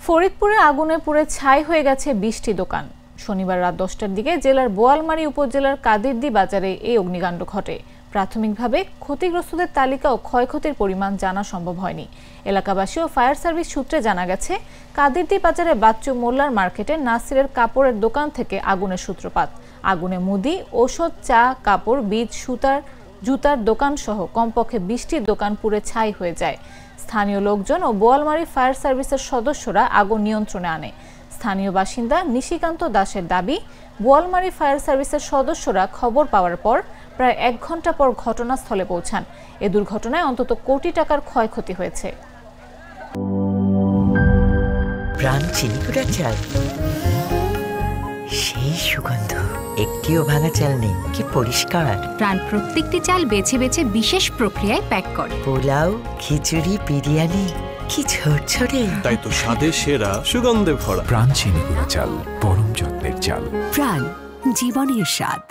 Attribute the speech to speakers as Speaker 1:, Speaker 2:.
Speaker 1: ফরিদপুরে আগুনে পুড়ে ছাই হয়ে গেছে ২০টি দোকান। শনিবার রাত ১০টার দিকে জেলার বোয়ালমারী উপজেলার কাদিরদি বাজারে এই অগ্নিকাণ্ড ঘটে। প্রাথমিকভাবে ক্ষতিগ্রস্তদের তালিকা ও ক্ষয়ক্ষতির পরিমাণ জানা সম্ভব হয়নি। এলাকাবাসী ও ফায়ার সার্ভিস সূত্রে জানা গেছে, কাদিরদি বাজারে বাচ্চু মোল্লার মার্কেটে নাসিরের কাপড়ের দোকান থেকে আগুনের সূত্রপাত। আগুনে মুদি, ঔষধ, চা, কাপড়, বীজ, জুতার দোকান সহ কমপক্ষে ২০টি দোকান পুড়ে ছাই হয়ে যায়। স্থানীয় লোকজন ও বোয়ালমারী ফায়ার সার্ভিসের সদস্যরা আগুন নিয়ন্ত্রণে আনে। স্থানীয় বাসিন্দা নিশিকান্ত দাসের দাবি, বোয়ালমারী ফায়ার সার্ভিসের সদস্যরা খবর পাওয়ার পর প্রায় ১ ঘন্টা পর ঘটনাস্থলে পৌঁছান। এ দুর্ঘটনায় অন্তত কোটি টাকার ক্ষয়ক্ষতি হয়েছে।
Speaker 2: প্রাণ চিনিকুড়া চাল, সেই সুগন্ধ, একটিও ভাঙা চাল নেই, কি পরিষ্কার।
Speaker 3: প্রাণ প্রত্যেকটি চাল বেছে বেছে বিশেষ প্রক্রিয়ায় প্যাক করে।
Speaker 2: পোলাও, খিচুড়ি, বিরিয়ানি, কি ঝরঝরে।
Speaker 4: তাই তো স্বাদে সেরা, সুগন্ধে ভরা।
Speaker 5: প্রাণ চিনিগুড়া চাল, পরম যত্নের চাল।
Speaker 3: প্রাণ, জীবনের স্বাদ।